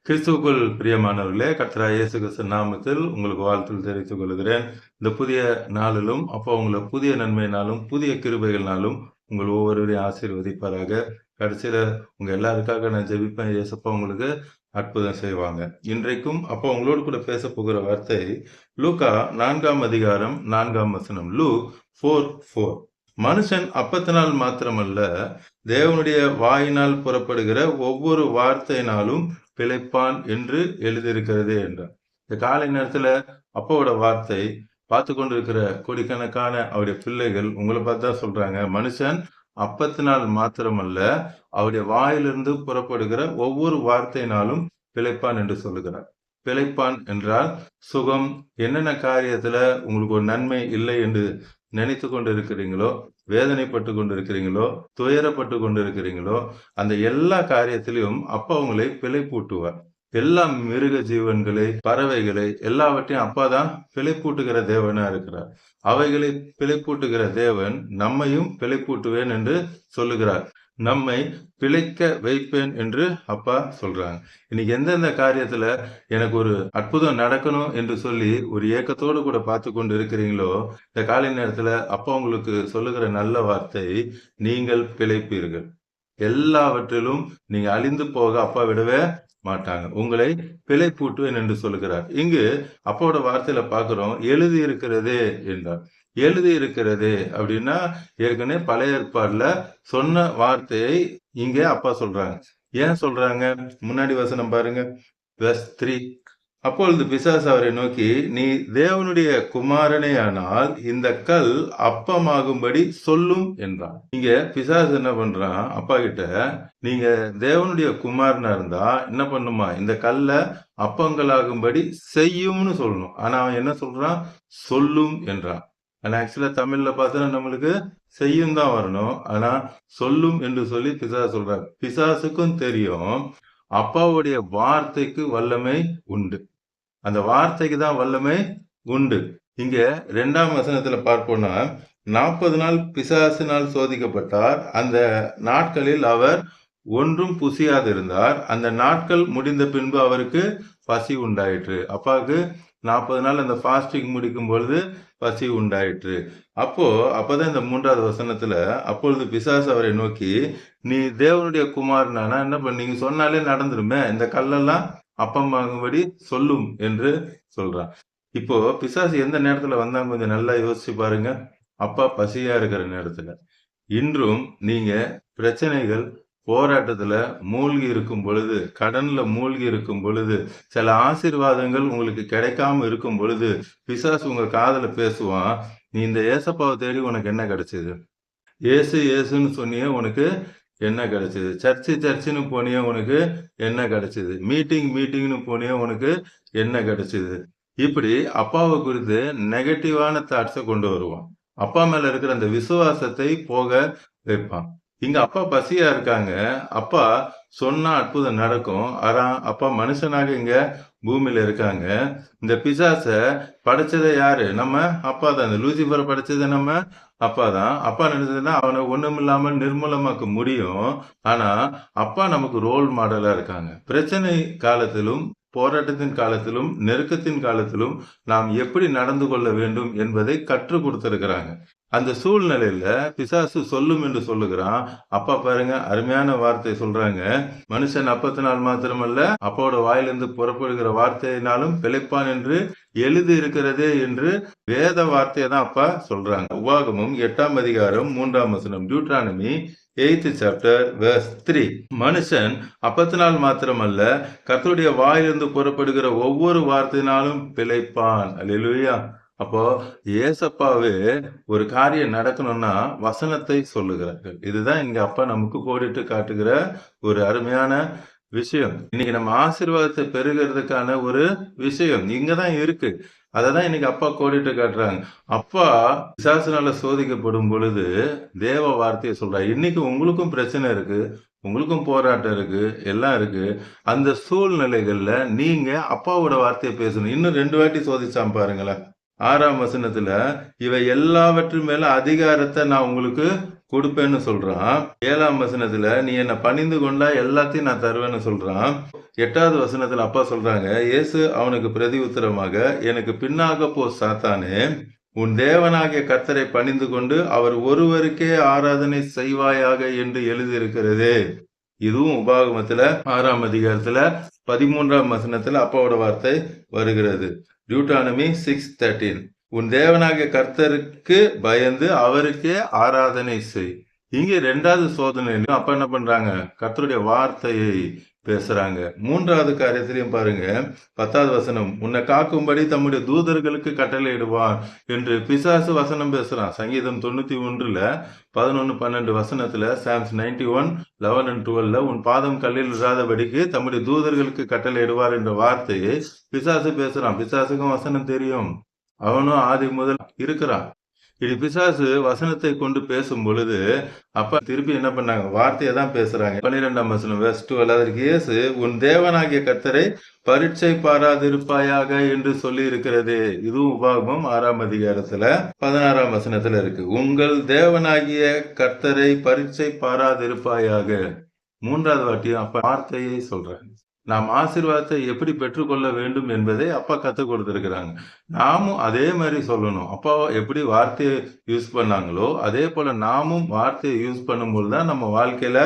கிறிஸ்துவுக்குள் பிரியமானவர்களே, கர்த்தராகிய இயேசு கிறிஸ்து நாமத்தில் உங்களுக்கு வாழ்த்துக்கள் தெரிவித்துக் கொள்கிறேன். இந்த புதிய நாளிலும் உங்களை புதிய நன்மையினாலும் புதிய கிருபைகள்னாலும் உங்கள் ஒவ்வொருவரையும் ஆசீர்வதிப்பாராக. கடைசியில உங்க எல்லாருக்காக நான் ஜெபிப்பேன். இயேசப்பா உங்களுக்கு அற்புதம் செய்வாங்க. இன்றைக்கும் உங்களோடு கூட பேச போகிற வார்த்தை லூக்கா 4ஆம் அதிகாரம் 4ஆம் வசனம். லூக் 4:4. மனுஷன் அப்பத்தினால் மாத்திரமல்ல, தேவனுடைய வாயினால் புறப்படுகிற ஒவ்வொரு வார்த்தையினாலும் பிழைப்பான் என்று எழுதியிருக்கிறது என்றார். இந்த காலை நேரத்துல அப்பாவோட வார்த்தை பார்த்து கொண்டிருக்கிற கோடிக்கணக்கான அவருடைய பிள்ளைகள் உங்களை பார்த்து தான் சொல்றாங்க, மனுஷன் அப்பத்தினால் மாத்திரமல்ல, அவருடைய வாயிலிருந்து புறப்படுகிற ஒவ்வொரு வார்த்தையினாலும் பிழைப்பான் என்று சொல்லுகிறார். பிழைப்பான் என்றால் சுகம். என்னென்ன காரியத்துல உங்களுக்கு ஒரு நன்மை இல்லை என்று நினைத்து கொண்டு இருக்கிறீங்களோ, வேதனைப்பட்டு கொண்டு இருக்கிறீங்களோ, துயரப்பட்டு கொண்டு இருக்கிறீங்களோ, அந்த எல்லா காரியத்திலையும் அப்பா உங்களை பிழைப்பூட்டுவார். எல்லா மிருக ஜீவன்களை, பறவைகளை எல்லாவற்றையும் அப்பா தான் பிழைப்பூட்டுகிற தேவனா இருக்கிறார். அவைகளை பிழைப்பூட்டுகிற தேவன் நம்மையும் பிழைப்பூட்டுவேன் என்று சொல்லுகிறார். நம்மை பிழைக்க வைப்பேன் என்று அப்பா சொல்றாங்க. இன்னைக்கு எந்தெந்த காரியத்துல எனக்கு ஒரு அற்புதம் நடக்கணும் என்று சொல்லி ஒரு ஏக்கத்தோடு கூட பார்த்து கொண்டு இருக்கிறீங்களோ, இந்த காலை நேரத்துல அப்பா உங்களுக்கு சொல்லுகிற நல்ல வார்த்தை, நீங்கள் பிழைப்பீர்கள். எல்லாவற்றிலும் நீங்க அழிந்து போக அப்பா விடவே மாட்டாங்க. உங்களை பிழைப்பூட்டுவேன் என்று சொல்லுகிறார். இங்கு அப்பாவோட வார்த்தையில பார்க்கிறோம், எழுதி இருக்கிறதே என்றார். எழுதி இருக்கிறது அப்படின்னா ஏற்கனவே பழைய ஏற்பாடுல சொன்ன வார்த்தையை இங்கே அப்பா சொல்றாங்க. ஏன் சொல்றாங்க? முன்னாடி வசனம் பாருங்க, verse 3. அப்பொழுது பிசாசு அவரை நோக்கி, நீ தேவனுடைய குமாரனே ஆனால் இந்த கல் அப்பமாகும்படி சொல்லும் என்றான். இங்க பிசாசு என்ன பண்றான் அப்பா கிட்ட, நீங்க தேவனுடைய குமாரனா இருந்தா என்ன பண்ணுமா, இந்த கல்ல அப்பங்களாகும்படி செய்யும்னு சொல்லணும். ஆனா அவன் என்ன சொல்றான்? சொல்லும் என்றான். ஆனா ஆக்சுவலா தமிழ்ல பார்த்தா நம்மளுக்கு செய்யும் தான் வரணும். ஆனா சொல்லும் என்று சொல்லி பிசாசு சொல்றாரு. பிசாசுக்கும் தெரியும் அப்பாவுடைய வார்த்தைக்கு வல்லமை உண்டு. அந்த வார்த்தைக்கு தான் வல்லமை உண்டு. இங்க 2ஆம் வசனத்துல பார்ப்போம்னா, 40 நாள் பிசாசினால் சோதிக்கப்பட்டார். அந்த நாட்களில் அவர் ஒன்றும் புசியாதிருந்தார். அந்த நாட்கள் முடிந்த பின்பு அவருக்கு பசி உண்டாயிற்று. அப்பாவுக்கு 40 நாள் அந்த ஃபாஸ்டிங் முடிக்கும் பொழுது பசி உண்டாயிற்று. அப்பதான் இந்த 3வது வசனத்துல, அப்பொழுது பிசாசு அவரை நோக்கி, நீ தேவனுடைய குமாரனானா என்ன பண்ண, நீங்க சொன்னாலே நடந்துருமே, இந்த கல்லெல்லாம் அப்பமாகும்படி சொல்லும் என்று சொல்றான். இப்போ பிசாசு எந்த நேரத்துல வந்தாங்க கொஞ்சம் நல்லா யோசிச்சு பாருங்க. அப்பா பசியா இருக்கிற நேரத்துல. இன்றும் நீங்க பிரச்சனைகள், போராட்டத்துல மூழ்கி இருக்கும் பொழுது, கடன்ல மூழ்கி இருக்கும் பொழுது, சில ஆசீர்வாதங்கள் உங்களுக்கு கிடைக்காம இருக்கும் பொழுது, பிசாசு உங்க காதுல பேசுவான், நீ இந்த ஏசப்பாவை தேடி உனக்கு என்ன கிடைச்சது? ஏசு ஏசுன்னு சொன்னியே உனக்கு என்ன கிடைச்சது? சர்ச்சுன்னு போனியே உனக்கு என்ன கிடைச்சது? மீட்டிங்னு போனியே உனக்கு என்ன கிடைச்சது? இப்படி அப்பாவை குறித்து நெகட்டிவான தாட்ஸை கொண்டு வருவான். அப்பா மேல இருக்கிற அந்த விசுவாசத்தை போக வைப்பான். இங்க அப்பா பசியா இருக்காங்க. அப்பா சொன்னா அற்புதம் நடக்கும். ஆனா அப்பா மனுஷனாக இங்க பூமியில இருக்காங்க. இந்த பிசாச படைச்சதை யாரு? நம்ம அப்பா தான். இந்த லூசிபரை படைச்சதை நம்ம அப்பா தான். அப்பா நினைச்சதுன்னா அவனை ஒண்ணும் இல்லாமல் நிர்மூலமாக்க முடியும். ஆனா அப்பா நமக்கு ரோல் மாடலா இருக்காங்க. பிரச்சனை காலத்திலும், போராட்டத்தின் காலத்திலும், நெருக்கத்தின் காலத்திலும் நாம் எப்படி நடந்து கொள்ள வேண்டும் என்பதை கற்றுக் கொடுத்திருக்கிறாங்க. அந்த சூழ்நிலையில பிசாசு சொல்லும் என்று சொல்லுகிறான். அப்பா பாருங்க, அருமையான வார்த்தை சொல்றாங்க, மனுஷன் அப்பத்தினால் மாத்திரமல்ல, அப்பாவோட வாயிலிருந்து புறப்படுகிற வார்த்தையினாலும் பிழைப்பான் என்று எழுதி இருக்கிறதே என்று வேத வார்த்தையை தான் அப்பா சொல்றாங்க. உபாகமம் 8ஆம் அதிகாரம் 3ஆம் வசனம், டியூட்ரானமி 8th chapter verse 3. மனுஷன் அப்பத்தினால் மாத்திரமல்ல, கர்த்தருடைய வாயிலிருந்து புறப்படுகிற ஒவ்வொரு வார்த்தையினாலும் பிழைப்பான். அல்லேலூயா. அப்போ ஏசப்பாவே ஒரு காரியம் நடக்கணும்னா வசனத்தை சொல்லுகிறார்கள். இதுதான் இங்க அப்பா நமக்கு கோடிட்டு காட்டுகிற ஒரு அருமையான விஷயம். இன்னைக்கு நம்ம ஆசீர்வாதத்தை பெறுகிறதுக்கான ஒரு விஷயம் இங்கதான் இருக்கு. அததான் இன்னைக்கு அப்பா கோடிட்டு காட்டுறாங்க. அப்பா பிசாசுனால சோதிக்கப்படும் பொழுது தேவ வார்த்தையை சொல்றாரு. இன்னைக்கு உங்களுக்கும் பிரச்சனை இருக்கு, உங்களுக்கும் போராட்டம் இருக்கு, எல்லாம் இருக்கு. அந்த சூழ்நிலைகள்ல நீங்க அப்பாவோட வார்த்தையை பேசணும். இன்னும் 2 வாட்டி சோதிச்சான் பாருங்களேன். 6ஆம் வசனத்துல, இவை எல்லாவற்றின் மேல அதிகாரத்தை நான் உங்களுக்கு கொடுப்பேன்னு சொல்றான். 7ஆம் வசனத்துல நீ என்ன பணிந்து கொண்டா எல்லாத்தையும் நான் தருவேன்னு சொல்றான். 8வது வசனத்துல அப்பா சொல்றாங்க, இயேசு அவனுக்கு பிரதி உத்தரமாக, எனக்கு பின்னாக போ சாத்தானே, உன் தேவனாகிய கர்த்தரை பணிந்து கொண்டு அவர் ஒருவருக்கே ஆராதனை செய்வாயாக என்று எழுதியிருக்கிறதே. இதுவும் உபாகமத்துல 6ஆம் அதிகாரத்துல 13ஆம் வசனத்துல அப்பாவோட வார்த்தை வருகிறது. டியூட்டானமி 6:13. உன் தேவனாகிய கர்த்தருக்கு பயந்து அவருக்கே ஆராதனை செய். இங்க 2வது சோதனையிலும் அப்ப என்ன பண்றாங்க? கர்த்தருடைய வார்த்தையை பேசுறாங்க. 3வது காரியத்திலையும் பாருங்க, 10வது வசனம், உன்னை காக்கும்படி தம்முடைய தூதர்களுக்கு கட்டளையிடுவான் என்று பிசாசு வசனம் பேசுறான். சங்கீதம் 91ல 11, 12 வசனத்துல, சாம்ஸ் 91, 11 and 12ல உன் பாதம் கல்லில் இராதபடிக்கு தம்முடைய தூதர்களுக்கு கட்டளையிடுவார் என்ற வார்த்தையை பிசாசு பேசுறான். பிசாசுக்கும் வசனம் தெரியும், அவனும் ஆதி முதல் இருக்கிறான். இது பிசாசு வசனத்தை கொண்டு பேசும் பொழுது அப்ப திருப்பி என்ன பண்ணாங்க? வார்த்தையை தான் பேசுறாங்க. 12ஆம் வசனம் verse 12, அதற்கு இயேசு உன் தேவனாகிய கர்த்தரை பரீட்சை பாராதிருப்பாயாக என்று சொல்லி இருக்கிறது. இதுவும் உபாகமம் 6ஆம் அதிகாரத்துல 16ஆம் வசனத்துல இருக்கு. உங்கள் தேவனாகிய கர்த்தரை பரீட்சை பாராதிருப்பாயாக. 3வது வாட்டியும் அப்ப வார்த்தையை சொல்றாங்க. நாம் ஆசீர்வாதத்தை எப்படி பெற்றுக்கொள்ள வேண்டும் என்பதை அப்பா கற்றுக் கொடுத்திருக்கிறாங்க. நாமும் அதே மாதிரி சொல்லணும். அப்பா எப்படி வார்த்தையை யூஸ் பண்ணாங்களோ அதே போல நாமும் வார்த்தையை யூஸ் பண்ணும்போது தான் நம்ம வாழ்க்கையில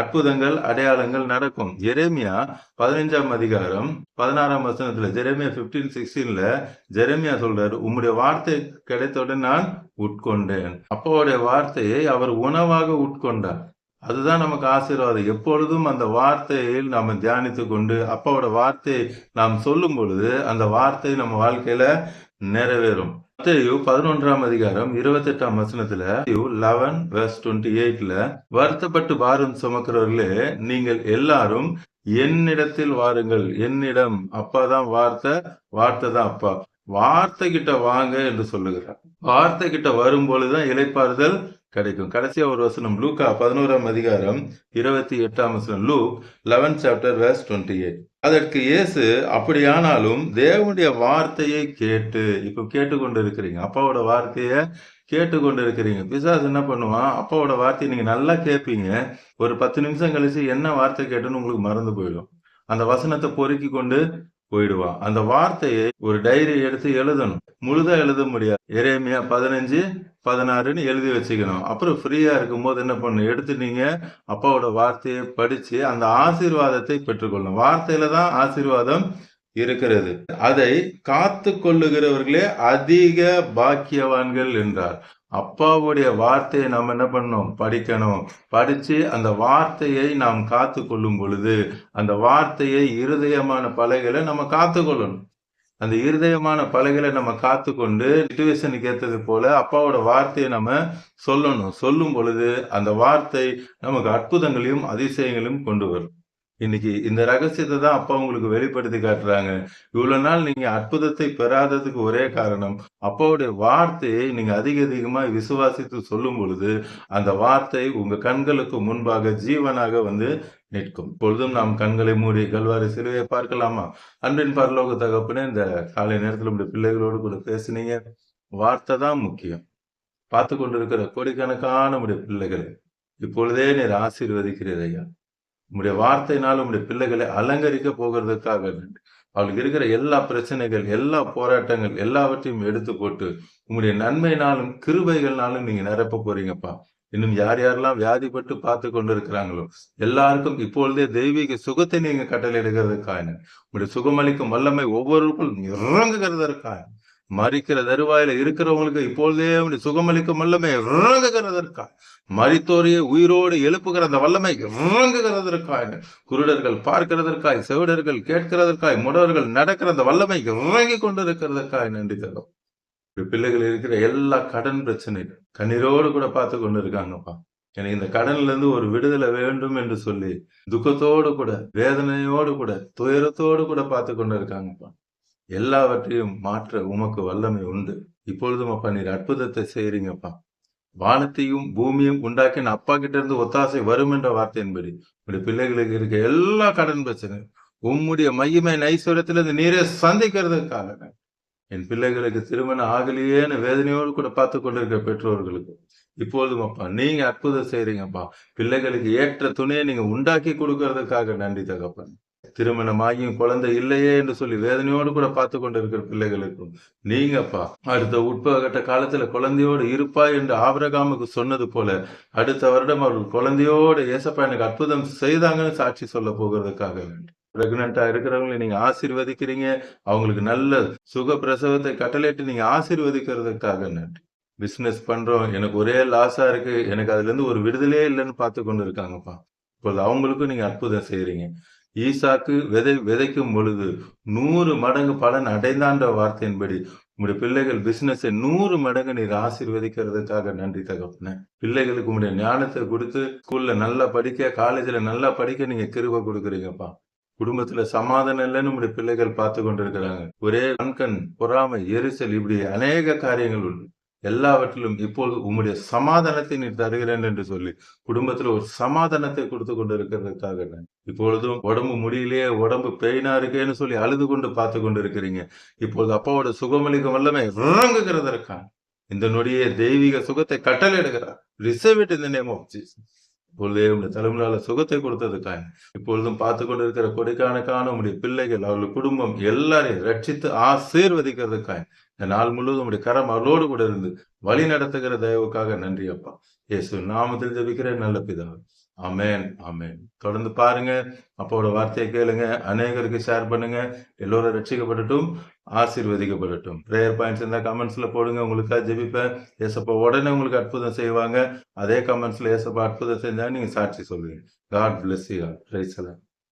அற்புதங்கள் அடையாளங்கள் நடக்கும். எரேமியா 15ஆம் அதிகாரம் 16ஆம் வசனத்துல, ஜெரேமியா 15:16ல ஜெரேமியா சொல்றாரு, உம்முடைய வார்த்தை கிடைத்தவுடன் நான் உட்கொண்டேன். அப்பாவுடைய வார்த்தையை அவர் உணவாக உட்கொண்டார். அதுதான் நமக்கு ஆசீர்வாதம். எப்பொழுதும் அந்த வார்த்தையில் நாம் தியானித்து கொண்டு அப்பாவோட வார்த்தையை நாம் சொல்லும் பொழுது அந்த வார்த்தை நம்ம வாழ்க்கையில நிறைவேறும். மத்தேயு 11ஆம் அதிகாரம் 28ஆம் வசனத்துல 11 verse 28ல, வருத்தப்பட்டு பாரம் சுமக்கிறவர்களே நீங்கள் எல்லாரும் என்னிடத்தில் வாருங்கள். என்னிடம், அப்பா தான் வார்த்தை, வார்த்தை தான் அப்பா. வார்த்தை கிட்ட வாங்க என்று சொல்லுகிறார். வார்த்தை கிட்ட வரும் பொழுதுதான் இளைப்பாறுதல் கிடைக்கும். கடைசியா ஒரு வசனம், லூக்கா 11ஆம் அதிகாரம் 28ஆம் வசனம், லூக் 11 chapter verse 28. அதற்கு இயேசு, அப்படியானாலும் தேவனுடைய வார்த்தையை கேட்டு, இப்ப கேட்டுக்கொண்டு இருக்கிறீங்க, அப்பாவோட வார்த்தையை கேட்டுக்கொண்டு இருக்கிறீங்க. பிசாசு என்ன பண்ணுவான்? அப்பாவோட வார்த்தையை நீங்க நல்லா கேட்பீங்க, ஒரு 10 நிமிஷம் கழிச்சு என்ன வார்த்தை கேட்டுன்னு உங்களுக்கு மறந்து போயிடும். அந்த வசனத்தை பொறுக்கி கொண்டு போயிடுவான். அந்த வார்த்தையை ஒரு டைரி எடுத்து எழுதணும். முழுதா எழுத முடியாது. எரேமியா 15, 16ன்னு எழுதி வச்சுக்கணும். அப்புறம் ஃப்ரீயா இருக்கும் போது என்ன பண்ணணும்? எடுத்து நீங்க அப்பாவோட வார்த்தையை படிச்சு அந்த ஆசீர்வாதத்தை பெற்றுக்கொள்ளணும். வார்த்தையில தான் ஆசீர்வாதம் இருக்கிறது. அதை காத்து கொள்ளுகிறவர்களே அதிக பாக்கியவான்கள் என்றார். அப்பாவுடைய வார்த்தையை நாம் என்ன பண்ணணும்? படிக்கணும். படிச்சு அந்த வார்த்தையை நாம் காத்து கொள்ளும் பொழுது அந்த வார்த்தையை இருதயமான பலகைகளை நம்ம காத்து கொள்ளணும். அந்த இருதயமான பலகைகளை நம்ம காத்து கொண்டு சிச்சுவேஷனுக்கு ஏற்றது போல அப்பாவோட வார்த்தையை நம்ம சொல்லணும். சொல்லும் பொழுது அந்த வார்த்தை நமக்கு அற்புதங்களையும் அதிசயங்களையும் கொண்டு வரும். இன்னைக்கு இந்த ரகசியத்தை தான் அப்பா உங்களுக்கு வெளிப்படுத்தி காட்டுறாங்க. இவ்வளவு நாள் நீங்க அற்புதத்தை பெறாததுக்கு ஒரே காரணம், அப்பாவுடைய வார்த்தையை நீங்க அதிகமா விசுவாசித்து சொல்லும் பொழுது அந்த வார்த்தை உங்க கண்களுக்கு முன்பாக ஜீவனாக வந்து நிற்கும். இப்பொழுதும் நாம் கண்களை மூடி கல்வாரி சிலுவையை பார்க்கலாமா? அன்பின் பரலோக தகப்பனே, இந்த காலை நேரத்தில் உங்களுடைய பிள்ளைகளோடு கூட பேசுனீங்க. வார்த்தை தான் முக்கியம். பார்த்து கொண்டிருக்கிற கோடிக்கணக்கான உடைய பிள்ளைகளை இப்பொழுதே நீர் ஆசீர்வதிக்கிறீர் ஐயா. உங்களுடைய வார்த்தையினால் உங்களுடைய பிள்ளைகளை அலங்கரிக்க போகிறதுக்காக அவளுக்கு இருக்கிற எல்லா பிரச்சனைகள், எல்லா போராட்டங்கள் எல்லாவற்றையும் எடுத்து போட்டு உங்களுடைய நன்மையினாலும் கிருபைகள்னாலும் நீங்க நிரப்ப போறீங்கப்பா. இன்னும் யார் யாரெல்லாம் வியாதிப்பட்டு பார்த்து கொண்டு இருக்கிறாங்களோ எல்லாருக்கும் இப்பொழுதே தெய்வீக சுகத்தை நீங்க கட்டளையிடுகிறதுக்காக, உங்களுடைய சுகமளிக்கும் வல்லமை ஒவ்வொருக்கும் இறங்குகிறதற்காக, மறிக்கிற தருவாயில இருக்கிறவங்களுக்கு இப்பொழுதே உங்களுடைய சுகமளிக்கும் வல்லமை இறங்குகிறதற்காக, மரித்தோரையை உயிரோடு எழுப்புகிற அந்த வல்லமை இறங்குகிறதற்காக, குருடர்கள் பார்க்கிறதற்காய், செவிடர்கள் கேட்கிறதற்காய், முடவர்கள் நடக்கிற அந்த வல்லமை இறங்கி கொண்டு இருக்கிறதற்காக நன்றி தரும். பிள்ளைகள் இருக்கிற எல்லா கடன் பிரச்சனைகள் கண்ணீரோடு கூட பார்த்து கொண்டு இருக்காங்கப்பா. எனக்கு இந்த கடன்ல இருந்து ஒரு விடுதலை வேண்டும் என்று சொல்லி துக்கத்தோடு கூட, வேதனையோடு கூட, துயரத்தோடு கூட பார்த்து கொண்டு இருக்காங்கப்பா. எல்லாவற்றையும் மாற்ற உமக்கு வல்லமை உண்டு. இப்பொழுதும் அப்பா நீர் அற்புதத்தை செய்யறீங்கப்பா. வானத்தையும் பூமியும் உண்டாக்கின அப்பா கிட்ட இருந்து ஒத்தாசை வரும் என்ற வார்த்தையின்படி உங்களுடைய பிள்ளைகளுக்கு இருக்க எல்லா கடன் பிரச்சனை உம்முடைய மகிமை ஐஸ்வர்யத்திலிருந்து நீரே சந்திக்கிறதுக்காக என் பிள்ளைகளுக்கு திருமணம் ஆகலையேன்னு வேதனையோடு கூட பார்த்து கொண்டிருக்கிற பெற்றோர்களுக்கு இப்பொழுதும் அப்பா நீங்க அற்புதம் செய்றீங்கப்பா. பிள்ளைகளுக்கு ஏற்ற துணையை நீங்க உண்டாக்கி கொடுக்கறதுக்காக நன்றி தகப்பன். திருமணமாகியும் குழந்தை இல்லையே என்று சொல்லி வேதனையோடு கூட பார்த்து கொண்டிருக்கிற பிள்ளைகளுக்கும் நீங்கப்பா அடுத்த உட்பகட்ட காலத்துல குழந்தையோடு இருப்பாய் என்று ஆபிரகாமுக்கு சொன்னது போல அடுத்த வருடம் அவர்கள் குழந்தையோடு ஏசப்பா எனக்கு அற்புதம் செய்தாங்கன்னு சாட்சி சொல்ல போகிறதுக்காக வேண்டும். பிரெக்னண்டா இருக்கிறவங்களை நீங்க ஆசீர்வதிக்கிறீங்க. அவங்களுக்கு நல்ல சுக பிரசவத்தை கட்டளையிட்டு நீங்க ஆசீர்வதிக்கிறதுக்காக நன்றி. பிசினஸ் பண்றோம், எனக்கு ஒரே லாஸா இருக்கு, எனக்கு அதுல இருந்து ஒரு விடுதலையே இல்லைன்னு பார்த்து கொண்டு இருக்காங்கப்பா. இப்போது அவங்களுக்கும் நீங்க அற்புதம் செய்றீங்க. ஈசாக்கு விதைக்கும் பொழுது 100 மடங்கு பலன் அடைந்தான்ற வார்த்தையின்படி உங்களுடைய பிள்ளைகள் பிசினஸ் 100 மடங்கு நீர் ஆசீர்வதிக்கிறதுக்காக நன்றி தகப்பனே. பிள்ளைகளுக்கு உங்களுடைய ஞானத்தை கொடுத்து ஸ்கூல்ல நல்லா படிக்க, காலேஜ்ல நல்லா படிக்க நீங்க கிருபை கொடுக்குறீங்கப்பா. குடும்பத்துல சமாதானம் இல்லைன்னு உங்களுடைய பிள்ளைகள் பார்த்து கொண்டிருக்கிறாங்க. ஒரே கண்கண் பொறாமை, எரிச்சல், இப்படி அநேக காரியங்கள் உண்டு. எல்லாவற்றிலும் இப்பொழுது உம்முடைய சமாதானத்தை நீர் தருகிறேன் என்று சொல்லி குடும்பத்துல ஒரு சமாதானத்தை கொடுத்து கொண்டு இருக்கிறதுக்காக இப்பொழுதும் உடம்பு முடியலையே, உடம்பு பெயினா இருக்கேன்னு சொல்லி அழுது கொண்டு பார்த்து கொண்டு இருக்கிறீங்க. இப்பொழுது அப்பாவோட சுகமளிக்கும் வல்லமை இறங்குகிறதற்காக இந்த நொடியே தெய்வீக சுகத்தை கட்டளையிடுகிறார். Reserve it in the name of Jesus. இப்பொழுதே உங்களுடைய தலைமுறையால சுகத்தை கொடுத்ததுக்காக இப்பொழுதும் பார்த்து கொண்டிருக்கிற கொடைக்கானக்கான உங்களுடைய பிள்ளைகள், அவர்கள் குடும்பம் எல்லாரையும் ரட்சித்து ஆசீர்வதிக்கிறதுக்காக இந்த நாள் முழுவதும் உங்களுடைய கரம் அவரோடு கூட இருந்து வழி நடத்துகிற தயவுக்காக நன்றி அப்பா. இயேசு நாமத்தில் ஜெபிக்கிறேன் நல்ல பிதாவே. ஆமென், ஆமென். தொடர்ந்து பாருங்க, அப்பாவோட வார்த்தையை கேளுங்க, அநேகருக்கு ஷேர் பண்ணுங்க. எல்லோரும் ரட்சிக்கப்படட்டும், ஆசீர்வதிக்கப்படட்டும். பிரேயர் பாயிண்ட்ஸ் இருந்தால் கமெண்ட்ஸ்ல போடுங்க, உங்களுக்காக ஜெபிப்பேன். ஏசப்பா உடனே உங்களுக்கு அற்புதம் செய்வாங்க. அதே கமெண்ட்ஸ்ல ஏசப்பா அற்புதம் செஞ்சா நீங்க சாட்சி சொல்லுவீங்க. God bless you. Praise the Lord.